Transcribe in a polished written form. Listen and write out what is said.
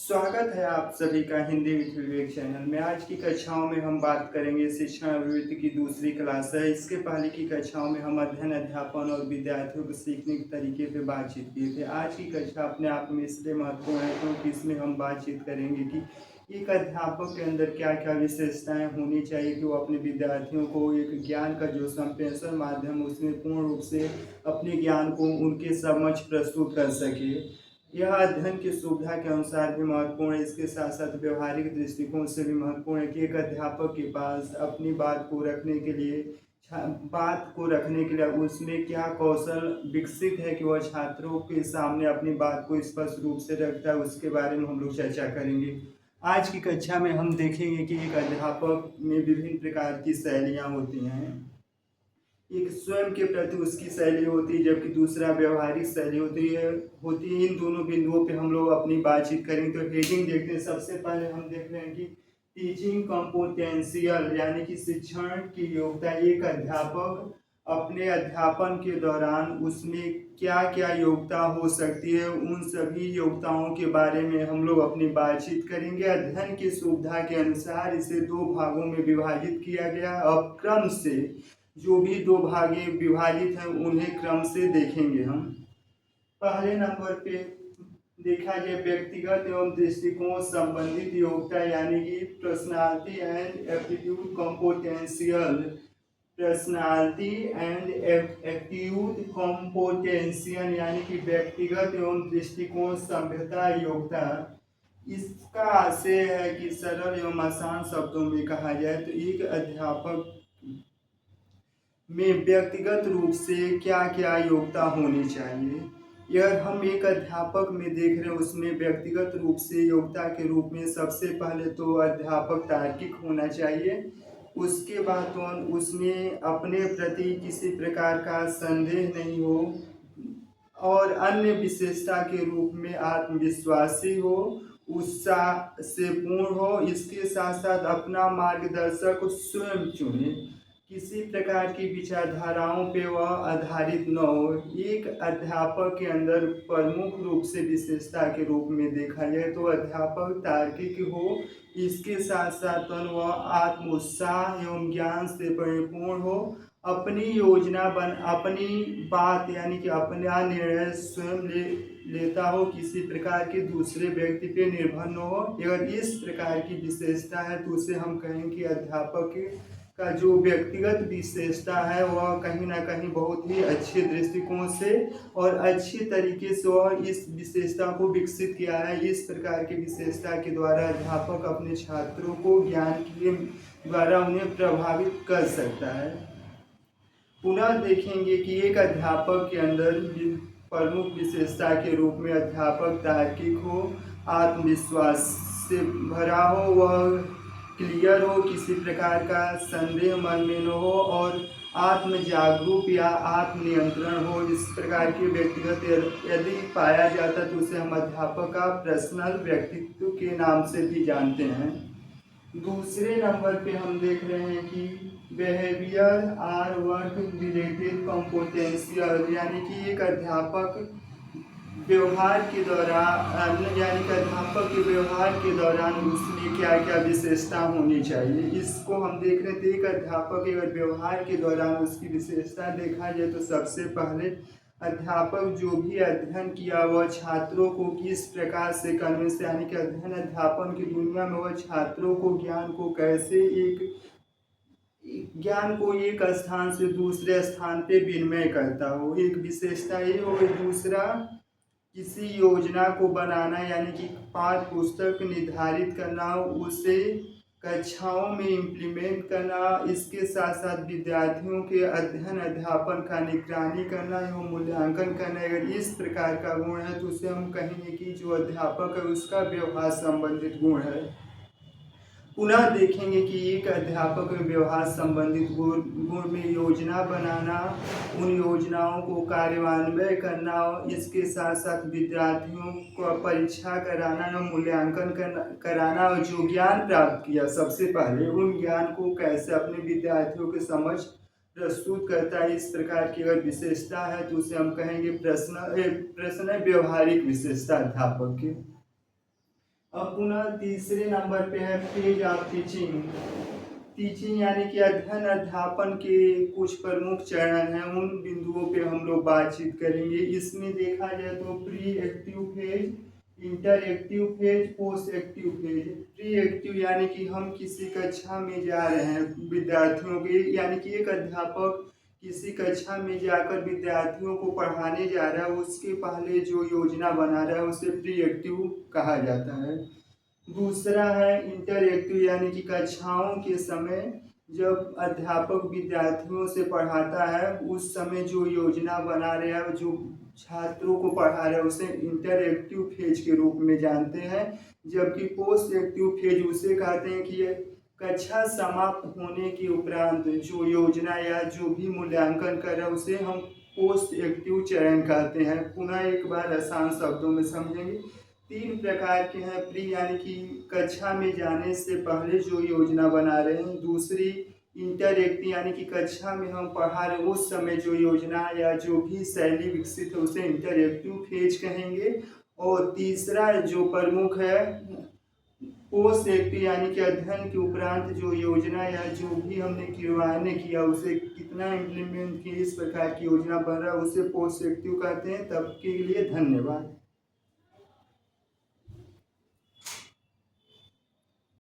स्वागत है आप सभी का हिंदी विथ विवेक चैनल में। आज की कक्षाओं में हम बात करेंगे शिक्षण अभिवृत्ति की दूसरी क्लास है। इसके पहले की कक्षाओं में हम अध्ययन अध्यापन और विद्यार्थियों को सीखने के तरीके पे बातचीत किए थे। आज की कक्षा अपने आप में इसलिए महत्वपूर्ण है क्योंकि इसमें हम बातचीत करेंगे कि एक अध्यापक के अंदर क्या क्या विशेषताएं होनी चाहिए कि वो अपने विद्यार्थियों को एक ज्ञान का जो संप्रेषण माध्यम उसमें पूर्ण रूप से अपने ज्ञान को उनके समक्ष प्रस्तुत कर सके। यह अध्ययन की सुविधा के अनुसार भी महत्वपूर्ण है। इसके साथ साथ व्यवहारिक दृष्टिकोण से भी महत्वपूर्ण है कि एक अध्यापक के पास अपनी बात को रखने के लिए उसमें क्या कौशल विकसित है कि वह छात्रों के सामने अपनी बात को स्पष्ट रूप से रखता है। उसके बारे में हम लोग चर्चा करेंगे। आज की कक्षा में हम देखेंगे कि एक अध्यापक में विभिन्न प्रकार की शैलियाँ होती हैं। एक स्वयं के प्रति उसकी शैली होती है, जबकि दूसरा व्यवहारिक शैली होती है। इन दोनों बिंदुओं पे हम लोग अपनी बातचीत करेंगे। तो हेडिंग देखते हैं। सबसे पहले हम देख रहे हैं कि टीचिंग कंपोटेंशियल यानी कि शिक्षण की योग्यता। एक अध्यापक अपने अध्यापन के दौरान उसमें क्या क्या योग्यता हो सकती है, उन सभी योग्यताओं के बारे में हम लोग अपनी बातचीत करेंगे। अध्ययन की सुविधा के अनुसार इसे दो भागों में विभाजित किया गया। अब क्रम से जो भी दो भागे विभाजित हैं उन्हें क्रम से देखेंगे हम। पहले नंबर पे देखा जाए व्यक्तिगत एवं दृष्टिकोण संबंधित योग्यता यानी कि पर्सनालिटी एंड एप्टीट्यूड कंपोटेंशियल। पर्सनालिटी एंड एप्टीट्यूड कंपोटेंशियल यानी कि व्यक्तिगत एवं दृष्टिकोण सभ्यता योग्यता। इसका आशय है कि सरल एवं आसान शब्दों में कहा जाए तो एक अध्यापक में व्यक्तिगत रूप से क्या क्या योग्यता होनी चाहिए। यह हम एक अध्यापक में देख रहे हैं, उसमें व्यक्तिगत रूप से योग्यता के रूप में सबसे पहले तो अध्यापक तार्किक होना चाहिए। उसके बाद तो उसमें अपने प्रति किसी प्रकार का संदेह नहीं हो और अन्य विशेषता के रूप में आत्मविश्वासी हो, उत्साह से पूर्ण हो। इसके साथ साथ अपना मार्गदर्शक स्वयं चुने, किसी प्रकार की विचारधाराओं पे वह आधारित न हो। एक अध्यापक के अंदर प्रमुख रूप से विशेषता के रूप में देखा जाए तो अध्यापक तार्किक हो, इसके साथ साथ वह आत्म उत्साह एवं ज्ञान से परिपूर्ण हो, अपनी बात यानी कि अपना निर्णय स्वयं लेता हो, किसी प्रकार के दूसरे व्यक्ति पे निर्भर न हो। अगर इस प्रकार की विशेषता है तो उसे हम कहेंगे कि अध्यापक का जो व्यक्तिगत विशेषता है वह कहीं ना कहीं बहुत ही अच्छे दृष्टिकोण से और अच्छी तरीके से वह इस विशेषता को विकसित किया है। इस प्रकार की विशेषता के द्वारा अध्यापक अपने छात्रों को ज्ञान के द्वारा उन्हें प्रभावित कर सकता है। पुनः देखेंगे कि एक अध्यापक के अंदर प्रमुख विशेषता के रूप में अध्यापक तार्किक हो, आत्मविश्वास से भरा हो, वह क्लियर हो, किसी प्रकार का संदेह मन में न हो और आत्म जागरूक या आत्मनियंत्रण हो। इस प्रकार के व्यक्तिगत यदि पाया जाता तो उसे हम अध्यापक का पर्सनल व्यक्तित्व के नाम से भी जानते हैं। दूसरे नंबर पे हम देख रहे हैं कि बिहेवियर आर वर्क रिलेटेड कंपोटेंशियल यानी कि एक अध्यापक व्यवहार के दौरान यानी कि अध्यापक के व्यवहार के दौरान उसमें क्या क्या विशेषता होनी चाहिए, इसको हम देख रहे थे। एक अध्यापक अगर व्यवहार के दौरान उसकी विशेषता देखा जाए तो सबसे पहले अध्यापक जो भी अध्ययन किया वह छात्रों को किस प्रकार से कन्विंस यानी कि अध्ययन अध्यापन की दुनिया में वह छात्रों को ज्ञान को एक स्थान से दूसरे स्थान पे विनिमय करता हो, एक विशेषता ये हो। दूसरा किसी योजना को बनाना यानी कि पाठ्य पुस्तक निर्धारित करना, उसे कक्षाओं में इम्प्लीमेंट करना, इसके साथ साथ विद्यार्थियों के अध्ययन अध्यापन का निगरानी करना एवं मूल्यांकन करना। अगर इस प्रकार का गुण है तो उसे हम कहेंगे कि जो अध्यापक है उसका व्यवहार संबंधित गुण है। पुनः देखेंगे कि एक अध्यापक व्यवहार संबंधित गुण में योजना बनाना, उन योजनाओं को कार्यान्वयन करना, इसके साथ साथ विद्यार्थियों को परीक्षा कराना या मूल्यांकन कराना और जो ज्ञान प्राप्त किया सबसे पहले उन ज्ञान को कैसे अपने विद्यार्थियों के समझ प्रस्तुत करता है। इस प्रकार की अगर विशेषता है तो उसे हम कहेंगे प्रश्न व्यवहारिक विशेषता अध्यापक की। अब पुनः तीसरे नंबर पे है फेज ऑफ टीचिंग। टीचिंग यानी कि अध्ययन अध्यापन के कुछ प्रमुख चरण हैं, उन बिंदुओं पे हम लोग बातचीत करेंगे। इसमें देखा जाए तो pre active phase, inter active phase, post active phase. Pre active यानी कि हम किसी कक्षा में जा रहे हैं विद्यार्थियों के, यानी कि एक अध्यापक किसी कक्षा में जाकर विद्यार्थियों को पढ़ाने जा रहा है, उसके पहले जो योजना बना रहा है उसे प्री एक्टिव कहा जाता है। दूसरा है इंटरएक्टिव यानी कि कक्षाओं के समय जब अध्यापक विद्यार्थियों से पढ़ाता है उस समय जो योजना बना रहा है, जो छात्रों को पढ़ा रहा है, उसे इंटरएक्टिव फेज के रूप में जानते हैं। जबकि पोस्ट एक्टिव फेज उसे कहते हैं कि कक्षा समाप्त होने के उपरांत जो योजना या जो भी मूल्यांकन कर रहा है उसे हम पोस्ट एक्टिव चरण कहते हैं। पुनः एक बार आसान शब्दों में समझेंगे। 3 प्रकार के हैं। प्री यानी कि कक्षा में जाने से पहले जो योजना बना रहे हैं। दूसरी इंटरएक्टिव यानी कि कक्षा में हम पढ़ा रहे उस समय जो योजना या जो भी शैली विकसित है उसे इंटरएक्टिव फेज कहेंगे। और तीसरा जो प्रमुख है पोस्ट एक्टिव यानी कि अध्ययन के उपरांत जो योजना या जो भी हमने क्रियान्वयन किया उसे कितना इम्प्लीमेंट किया, इस प्रकार की योजना बन रहा है उसे पोस्ट एक्टिव कहते हैं। तब के लिए धन्यवाद।